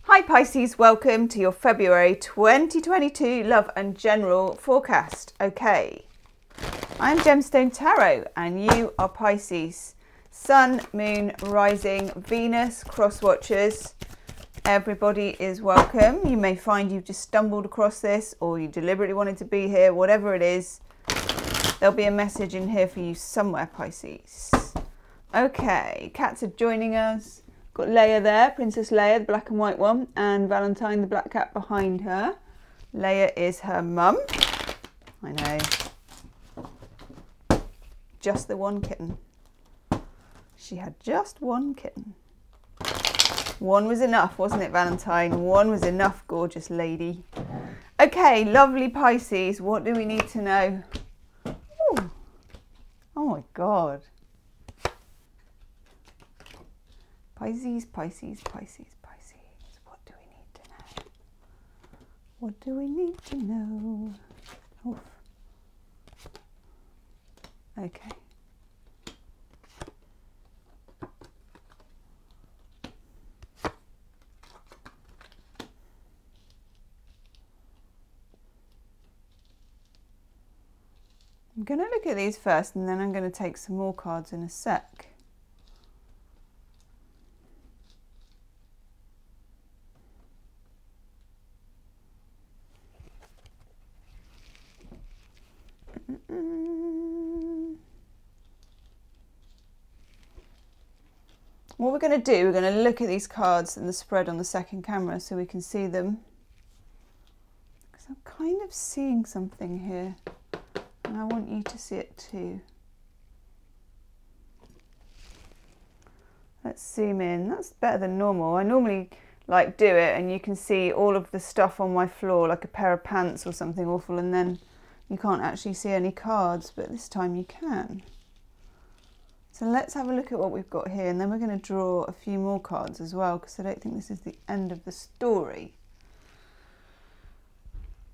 Hi Pisces, welcome to your February 2022 love and general forecast. Okay, I'm Gemstone Tarot and you are Pisces. Sun, Moon, Rising, Venus, cross watchers. Everybody is welcome. You may find you've just stumbled across this or you deliberately wanted to be here, whatever it is. There'll be a message in here for you somewhere, Pisces. Okay, cats are joining us. Got Leia there, Princess Leia, the black and white one, and Valentine, the black cat behind her. Leia is her mum. I know. Just the one kitten. She had just one kitten. One was enough, wasn't it, Valentine? One was enough, gorgeous lady. Okay, lovely Pisces, what do we need to know? Ooh. Oh my God. Pisces, Pisces, Pisces, Pisces. What do we need to know? What do we need to know? Oof. Okay. I'm going to look at these first and then I'm going to take some more cards in a sec. What we're going to do, we're going to look at these cards and the spread on the second camera so we can see them. Because I'm kind of seeing something here and I want you to see it too. Let's zoom in. That's better than normal. I normally like do it and you can see all of the stuff on my floor like a pair of pants or something awful, and then you can't actually see any cards, but this time you can. So let's have a look at what we've got here, and then we're going to draw a few more cards as well, because I don't think this is the end of the story.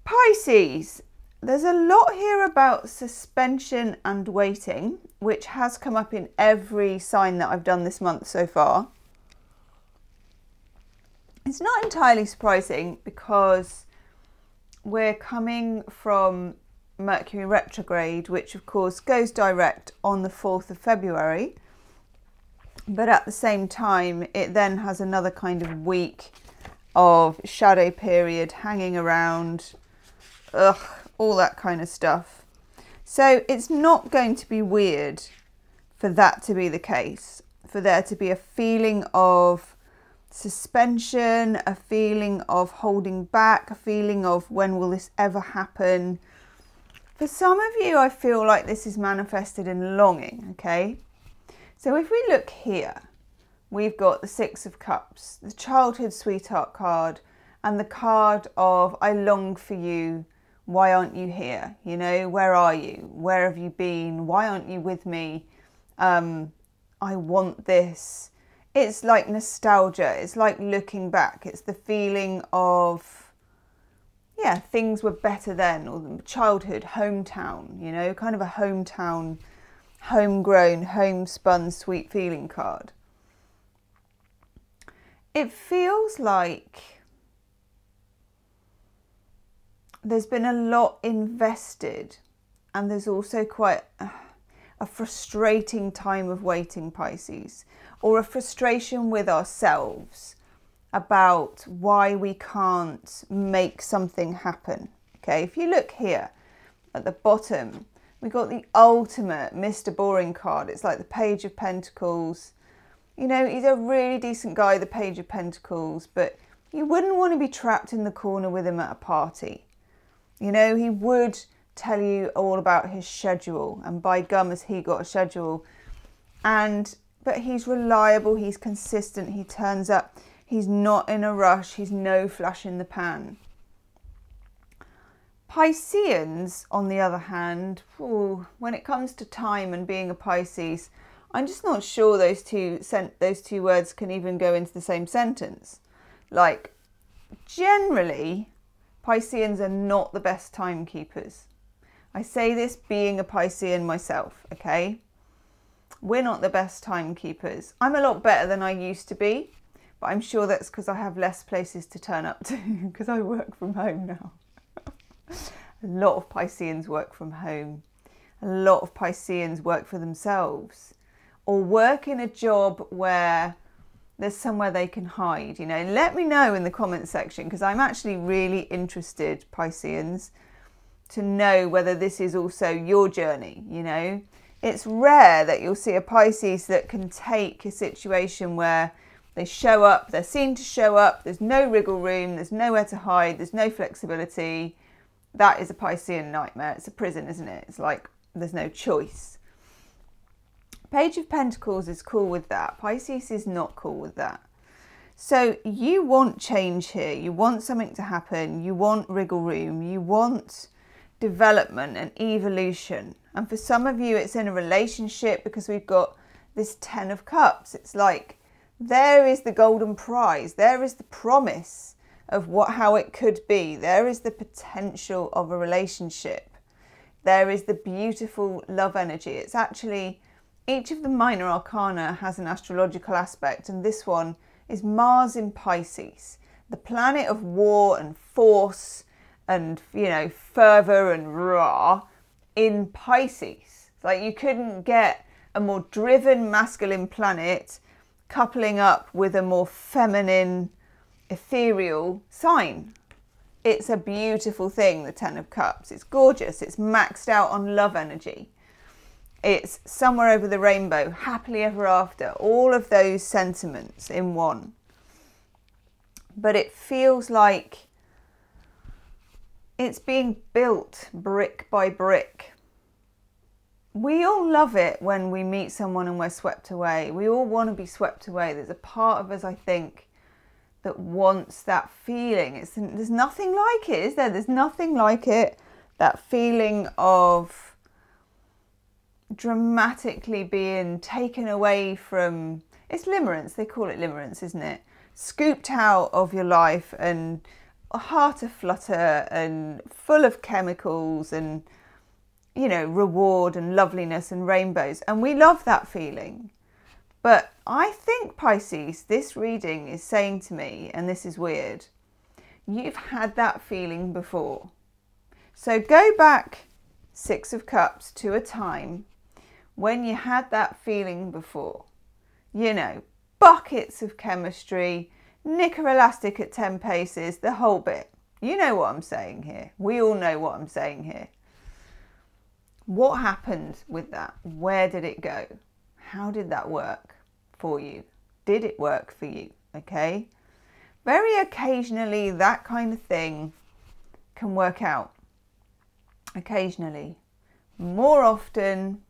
Pisces, there's a lot here about suspension and waiting, which has come up in every sign that I've done this month so far. It's not entirely surprising because we're coming from Mercury retrograde, which of course goes direct on the 4th of February, but at the same time it then has another kind of week of shadow period hanging around, all that kind of stuff. So it's not going to be weird for that to be the case, for there to be a feeling of suspension, a feeling of holding back, a feeling of when will this ever happen. For some of you, I feel like this is manifested in longing, okay? So if we look here, we've got the Six of Cups, the childhood sweetheart card, and the card of I long for you, why aren't you here? You know, where are you? Where have you been? Why aren't you with me? I want this. It's like nostalgia, it's like looking back, it's the feeling of, yeah, things were better then, or childhood, hometown, you know, kind of a hometown, homegrown, homespun, sweet feeling card. It feels like there's been a lot invested, and there's also quite a frustrating time of waiting, Pisces, or a frustration with ourselves about why we can't make something happen. Okay, if you look here at the bottom, we got the ultimate Mr. Boring card. It's like the Page of Pentacles. You know, he's a really decent guy, the Page of Pentacles, but you wouldn't want to be trapped in the corner with him at a party. You know, he would tell you all about his schedule, and by gum has he got a schedule. But he's reliable, he's consistent, he turns up. He's not in a rush. He's no flash in the pan. Pisceans, on the other hand, when it comes to time and being a Pisces, I'm just not sure those two words can even go into the same sentence. Like, generally, Pisceans are not the best timekeepers. I say this being a Piscean myself, okay? We're not the best timekeepers. I'm a lot better than I used to be. but I'm sure that's because I have less places to turn up to because I work from home now. A lot of Pisceans work from home. A lot of Pisceans work for themselves or work in a job where there's somewhere they can hide. You know, let me know in the comment section, because I'm actually really interested, Pisceans, to know whether this is also your journey. You know, it's rare that you'll see a Pisces that can take a situation where they show up, they're seen to show up, there's no wriggle room, there's nowhere to hide, there's no flexibility. That is a Piscean nightmare. It's a prison, isn't it? It's like there's no choice. Page of Pentacles is cool with that. Pisces is not cool with that. So you want change here. You want something to happen. You want wriggle room. You want development and evolution. And for some of you, it's in a relationship, because we've got this 10 of Cups. It's like there is the golden prize. There is the promise of how it could be. There is the potential of a relationship. There is the beautiful love energy. It's actually, each of the minor arcana has an astrological aspect, and this one is Mars in Pisces, the planet of war and force and, you know, fervor and raw in Pisces. Like, you couldn't get a more driven masculine planet coupling up with a more feminine, ethereal sign. It's a beautiful thing, the 10 of Cups. It's gorgeous. It's maxed out on love energy. It's somewhere over the rainbow, happily ever after, all of those sentiments in one. But it feels like it's being built brick by brick. We all love it when we meet someone and we're swept away. We all want to be swept away. There's a part of us, I think, that wants that feeling. There's nothing like it, is there? There's nothing like it. That feeling of dramatically being taken away from, it's limerence, they call it limerence, isn't it? Scooped out of your life and a heart aflutter and full of chemicals and, you know, reward and loveliness and rainbows. And we love that feeling. But I think, Pisces, this reading is saying to me, and this is weird, you've had that feeling before. So go back 6 of Cups to a time when you had that feeling before. You know, buckets of chemistry, knicker elastic at 10 paces, the whole bit. You know what I'm saying here. We all know what I'm saying here. What happened with that? Where did it go? How did that work for you? Did it work for you? Okay. Very occasionally, that kind of thing can work out. Occasionally. More often,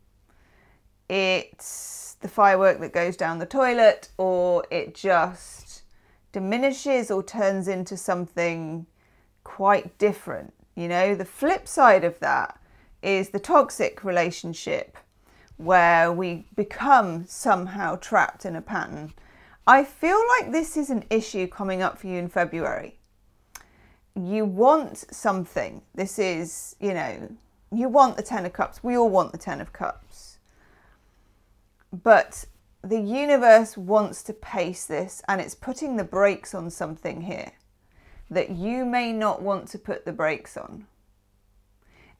it's the firework that goes down the toilet, or it just diminishes or turns into something quite different. You know, the flip side of that is the toxic relationship where we become somehow trapped in a pattern. I feel like this is an issue coming up for you in February. You want something. This is, you know, you want the 10 of Cups. We all want the 10 of Cups. But the universe wants to pace this, and it's putting the brakes on something here that you may not want to put the brakes on.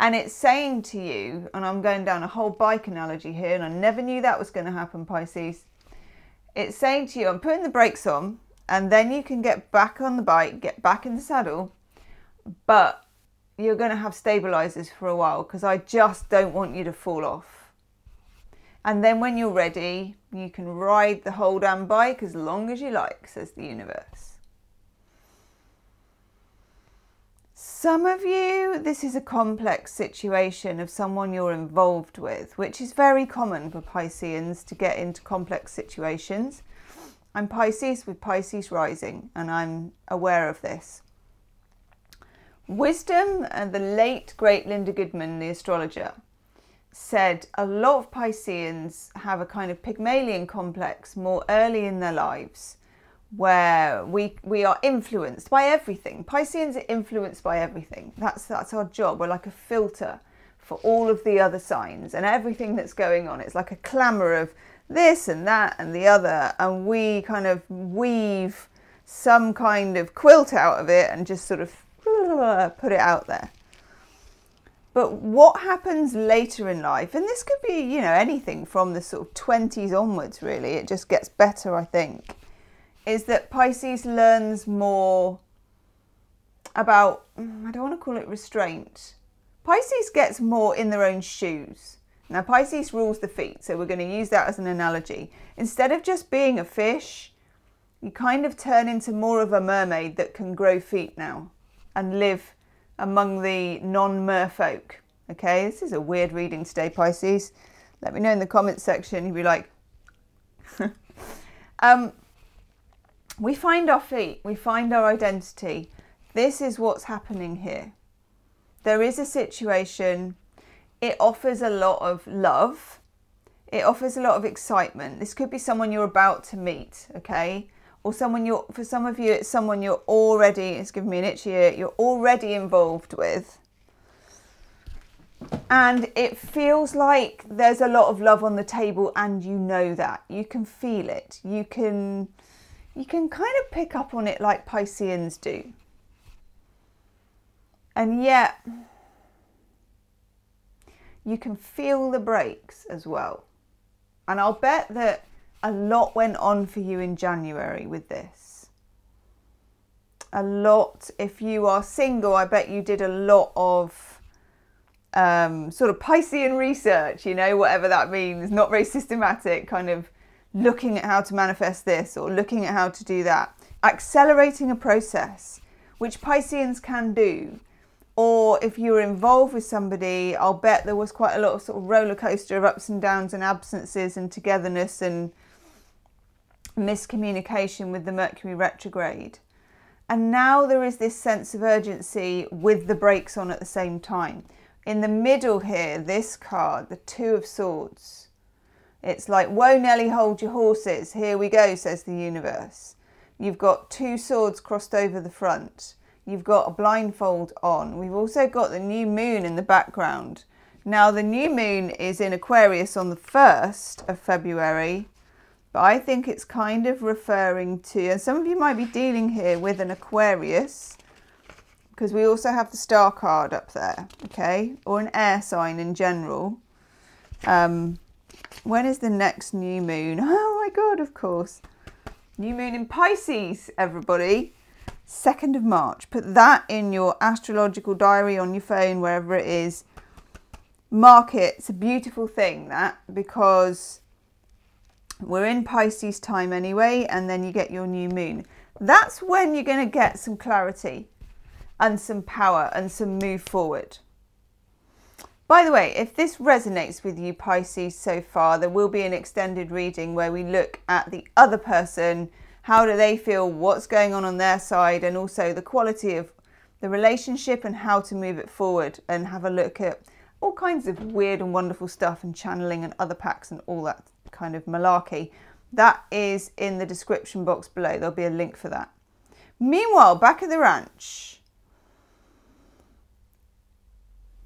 And it's saying to you, and I'm going down a whole bike analogy here, and I never knew that was going to happen, Pisces. It's saying to you, I'm putting the brakes on, and then you can get back on the bike, get back in the saddle, but you're going to have stabilizers for a while, because I just don't want you to fall off. And then when you're ready, you can ride the whole damn bike as long as you like, says the universe. Some of you, this is a complex situation of someone you're involved with, which is very common for Pisceans to get into complex situations. I'm Pisces with Pisces rising, and I'm aware of this. Wisdom, and the late great Linda Goodman, the astrologer, said a lot of Pisceans have a kind of Pygmalion complex more early in their lives, where we are influenced by everything. Pisceans are influenced by everything. That's our job. We're like a filter for all of the other signs and everything that's going on. It's like a clamour of this and that and the other, and we kind of weave some kind of quilt out of it and just sort of put it out there. But what happens later in life, and this could be, you know, anything from the sort of 20s onwards, really, it just gets better, I think, is that Pisces learns more about, I don't want to call it restraint. Pisces gets more in their own shoes. Now, Pisces rules the feet, so we're going to use that as an analogy. Instead of just being a fish, you kind of turn into more of a mermaid that can grow feet now and live among the non-merfolk. Okay, this is a weird reading today, Pisces. Let me know in the comments section. You'll be like, we find our feet, we find our identity. This is what's happening here. There is a situation. It offers a lot of love. It offers a lot of excitement. This could be someone you're about to meet, okay? Or someone for some of you, it's someone you're already, it's giving me an itchy ear, you're already involved with. And it feels like there's a lot of love on the table, and you know that. You can feel it. You can kind of pick up on it like Pisceans do. And yet, you can feel the breaks as well. And I'll bet that a lot went on for you in January with this. A lot. If you are single, I bet you did a lot of sort of Piscean research, you know, whatever that means. Not very systematic, kind of looking at how to manifest this or looking at how to do that. Accelerating a process, which Pisceans can do. Or if you were involved with somebody, I'll bet there was quite a lot of sort of roller coaster of ups and downs and absences and togetherness and miscommunication with the Mercury retrograde. And now there is this sense of urgency with the brakes on at the same time. In the middle here, this card, the Two of Swords. It's like, whoa, Nelly, hold your horses. Here we go, says the universe. You've got two swords crossed over the front. You've got a blindfold on. We've also got the new moon in the background. Now, the new moon is in Aquarius on the 1st of February, but I think it's kind of referring to, and some of you might be dealing here with an Aquarius, because we also have the star card up there, okay? Or an air sign in general. When is the next new moon? Oh my God, of course. New moon in Pisces, everybody. 2nd of March. Put that in your astrological diary on your phone, wherever it is. Mark it. It's a beautiful thing, that, because we're in Pisces time anyway, and then you get your new moon. That's when you're going to get some clarity and some power and some move forward. By the way, if this resonates with you, Pisces, so far, there will be an extended reading where we look at the other person. How do they feel? What's going on their side? And also the quality of the relationship and how to move it forward, and have a look at all kinds of weird and wonderful stuff and channeling and other packs and all that kind of malarkey. That is in the description box below. There'll be a link for that. Meanwhile, back at the ranch,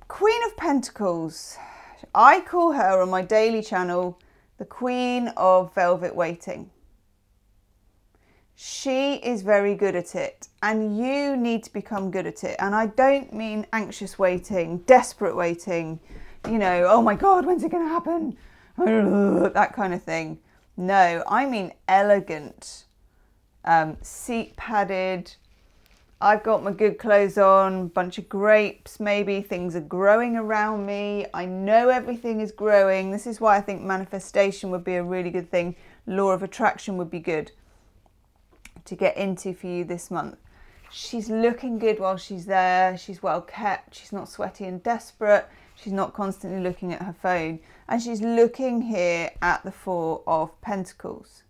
Queen of Pentacles. I call her on my daily channel the Queen of Velvet Waiting. She is very good at it, and you need to become good at it. And I don't mean anxious waiting, desperate waiting, you know, oh my God, when's it going to happen? That kind of thing. No, I mean elegant, seat padded. I've got my good clothes on, bunch of grapes, maybe things are growing around me. I know everything is growing. This is why I think manifestation would be a really good thing. Law of attraction would be good to get into for you this month. She's looking good while she's there. She's well kept. She's not sweaty and desperate. She's not constantly looking at her phone. And she's looking here at the Four of Pentacles.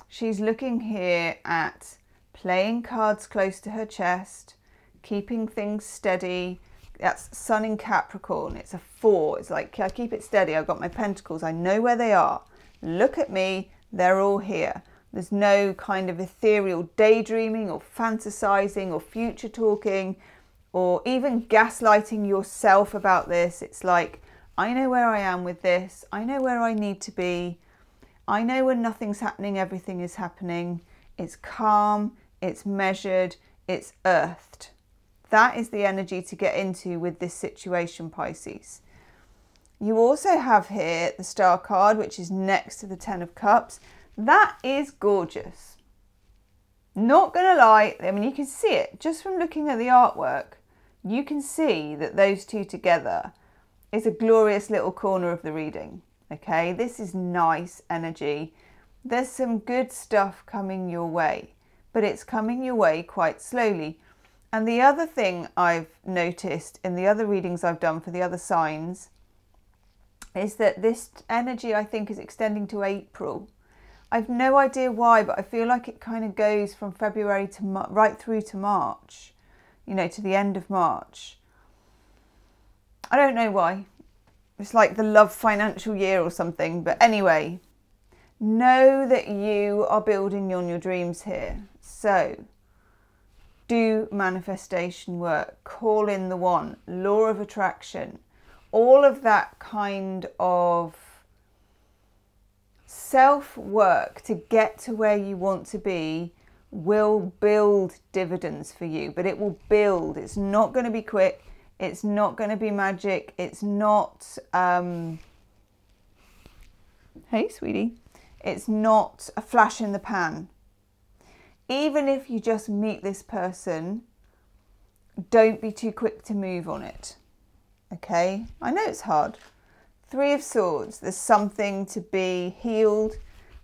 She's looking here at playing cards close to her chest, keeping things steady. That's Sun in Capricorn. It's a 4. It's like, I keep it steady. I've got my pentacles. I know where they are. Look at me. They're all here. There's no kind of ethereal daydreaming or fantasizing or future talking or even gaslighting yourself about this. It's like, I know where I am with this. I know where I need to be. I know when nothing's happening, everything is happening. It's calm, it's measured, it's earthed. That is the energy to get into with this situation, Pisces. You also have here the Star card, which is next to the Ten of Cups. That is gorgeous. Not gonna lie, I mean, you can see it just from looking at the artwork. You can see that those two together is a glorious little corner of the reading. Okay, this is nice energy. There's some good stuff coming your way, but it's coming your way quite slowly. And the other thing I've noticed in the other readings I've done for the other signs is that this energy, I think, is extending to April. I've no idea why, but I feel like it kind of goes from February to right through to March, you know, to the end of March. I don't know why. It's like the love financial year or something. But anyway, know that you are building on your dreams here. So do manifestation work, call in the one, law of attraction, all of that kind of self-work to get to where you want to be will build dividends for you, but it will build. It's not going to be quick. It's not going to be magic. It's not, hey, sweetie, it's not a flash in the pan. Even if you just meet this person, don't be too quick to move on it. Okay? I know it's hard. Three of Swords, there's something to be healed.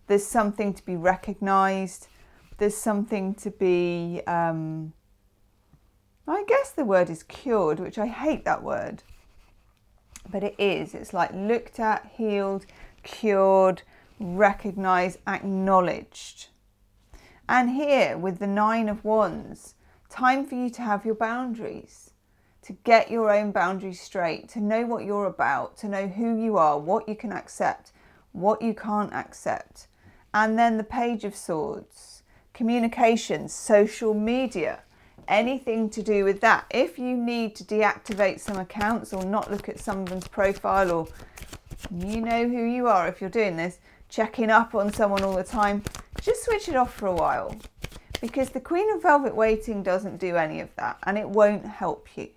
There's something to be recognized. There's something to be, I guess the word is cured, which I hate that word. But it is. It's like looked at, healed, cured, recognized, acknowledged. And here with the Nine of Wands, time for you to have your boundaries, to get your own boundaries straight, to know what you're about, to know who you are, what you can accept, what you can't accept. And then the Page of Swords, communication, social media, anything to do with that. If you need to deactivate some accounts or not look at someone's profile, or you know who you are if you're doing this, checking up on someone all the time, just switch it off for a while, because the Queen of Velvet waiting doesn't do any of that and it won't help you.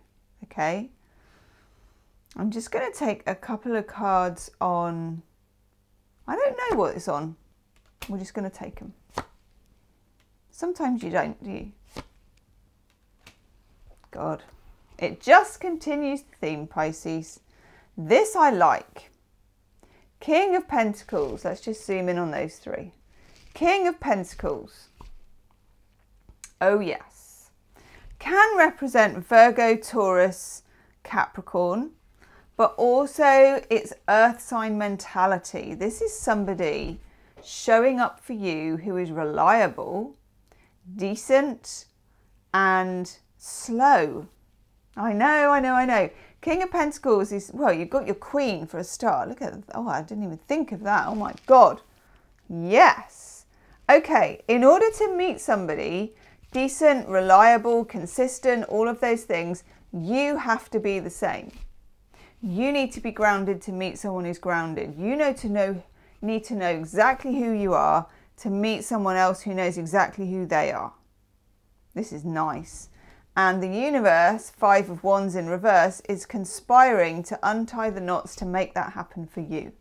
Okay, I'm just going to take a couple of cards on, I don't know what it's on, we're just going to take them. Sometimes you don't, do you? God, it just continues the theme, Pisces. This I like. King of Pentacles, let's just zoom in on those three. King of Pentacles, oh yes, can represent Virgo, Taurus, Capricorn, but also it's earth sign mentality. This is somebody showing up for you who is reliable, decent, and slow. I know. King of Pentacles is, well, you've got your Queen for a start. Look at, oh, I didn't even think of that. Oh my God. Yes. Okay, in order to meet somebody decent, reliable, consistent, all of those things, you have to be the same. You need to be grounded to meet someone who's grounded. You need to know exactly who you are to meet someone else who knows exactly who they are. This is nice. And the universe, Five of Wands in reverse, is conspiring to untie the knots to make that happen for you.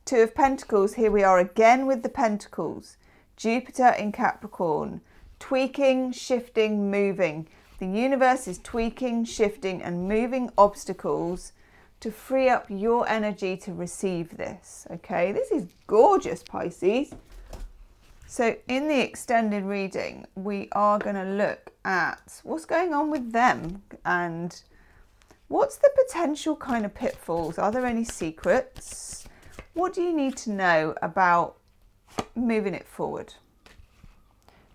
Two of Pentacles, here we are again with the Pentacles. Jupiter in Capricorn, tweaking, shifting, moving. The universe is tweaking, shifting and moving obstacles to free up your energy to receive this. Okay, this is gorgeous, Pisces. So in the extended reading, we are going to look at what's going on with them and what's the potential kind of pitfalls. Are there any secrets? What do you need to know about moving it forward?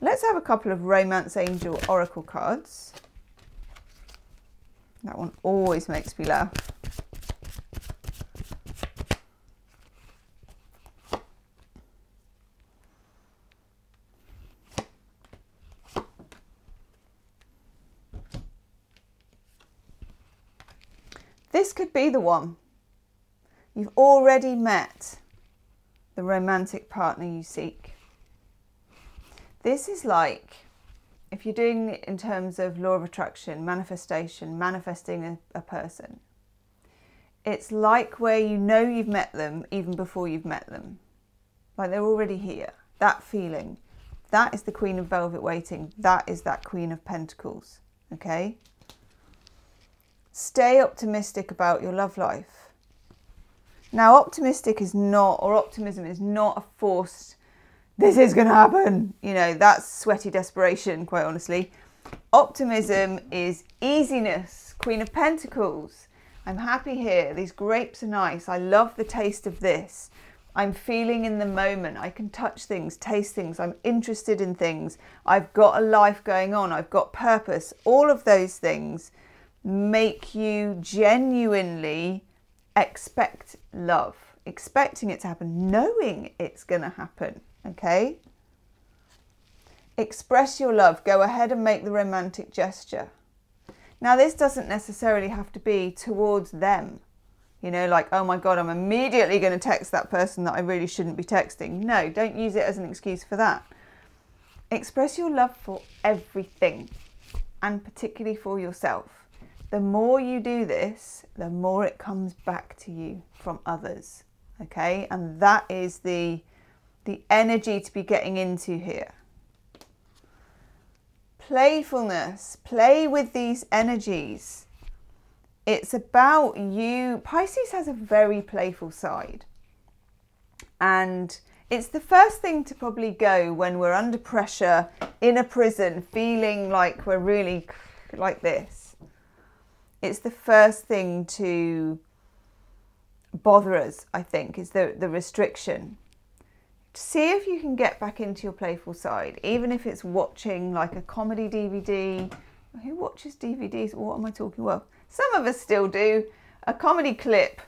Let's have a couple of Romance Angel Oracle cards. That one always makes me laugh. This could be the one. You've already met the romantic partner you seek. This is like, if you're doing it in terms of law of attraction, manifestation, manifesting a person, it's like where you know you've met them even before you've met them. Like they're already here. That feeling. That is the Queen of Velvet waiting. That is that Queen of Pentacles. Okay? Stay optimistic about your love life. Now, optimistic is not, or optimism is not a forced, this is going to happen. You know, that's sweaty desperation, quite honestly. Optimism is easiness. Queen of Pentacles. I'm happy here. These grapes are nice. I love the taste of this. I'm feeling in the moment. I can touch things, taste things. I'm interested in things. I've got a life going on. I've got purpose. All of those things make you genuinely expect love. Expecting it to happen. Knowing it's going to happen. Okay? Express your love. Go ahead and make the romantic gesture. Now, this doesn't necessarily have to be towards them. You know, like, oh my God, I'm immediately going to text that person that I really shouldn't be texting. No, don't use it as an excuse for that. Express your love for everything, and particularly for yourself. The more you do this, the more it comes back to you from others. Okay? And that is the energy to be getting into here. Playfulness. Play with these energies. It's about you. Pisces has a very playful side. And it's the first thing to probably go when we're under pressure, in a prison, feeling like we're really like this. It's the first thing to bother us, I think, is the restriction. See if you can get back into your playful side, even if it's watching like a comedy DVD. Who watches DVDs? What am I talking? Well, some of us still do. A comedy clip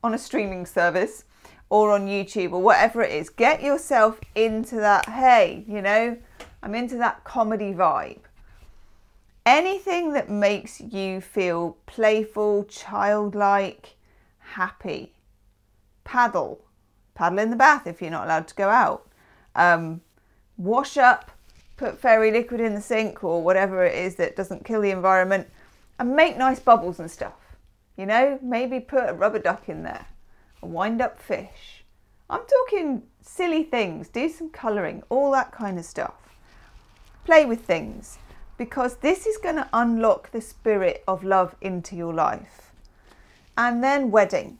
on a streaming service or on YouTube or whatever it is. Get yourself into that, hey, you know, I'm into that comedy vibe. Anything that makes you feel playful, childlike, happy. Paddle. Paddle in the bath if you're not allowed to go out. Wash up, put fairy liquid in the sink or whatever it is that doesn't kill the environment, and make nice bubbles and stuff. You know, maybe put a rubber duck in there, a wind up fish. I'm talking silly things, do some colouring, all that kind of stuff. Play with things, because this is going to unlock the spirit of love into your life. And then wedding.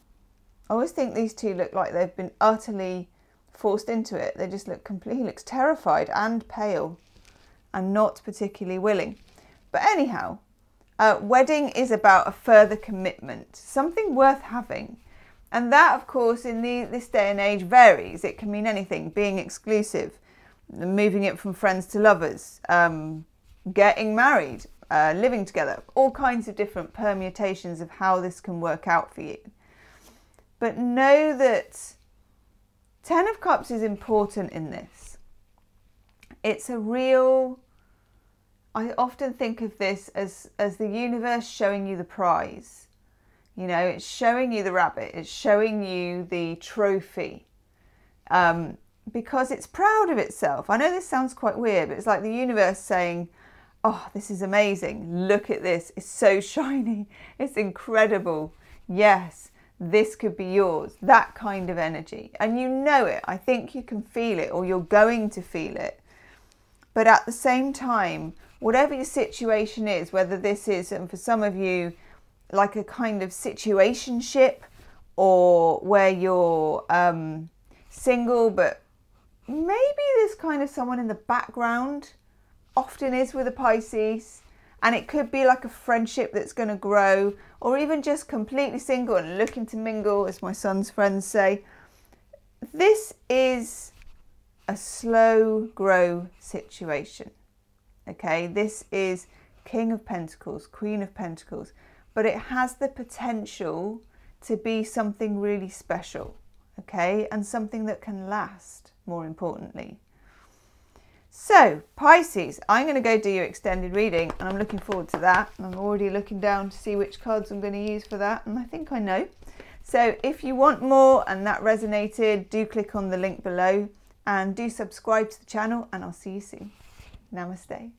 I always think these two look like they've been utterly forced into it. They just look completely, he looks terrified and pale and not particularly willing. But anyhow, wedding is about a further commitment, something worth having. And that, of course, in this day and age varies. It can mean anything, being exclusive, moving it from friends to lovers, getting married, living together, all kinds of different permutations of how this can work out for you. But know that Ten of Cups is important in this. It's a real, I often think of this as the universe showing you the prize. You know, it's showing you the rabbit, it's showing you the trophy. Because it's proud of itself. I know this sounds quite weird, but it's like the universe saying, oh, this is amazing. Look at this. It's so shiny. It's incredible. Yes. This could be yours, that kind of energy. And you know it. I think you can feel it, or you're going to feel it. But at the same time, whatever your situation is, whether this is, and for some of you, like a kind of situationship, or where you're single, but maybe there's kind of someone in the background, often is with a Pisces. And it could be like a friendship that's going to grow, or even just completely single and looking to mingle, as my son's friends say. This is a slow grow situation. Okay, this is King of Pentacles, Queen of Pentacles, but it has the potential to be something really special. Okay, and something that can last, more importantly. So, Pisces, I'm going to go do your extended reading, and I'm looking forward to that. I'm already looking down to see which cards I'm going to use for that, and I think I know. So if you want more and that resonated, do click on the link below and do subscribe to the channel, and I'll see you soon. Namaste.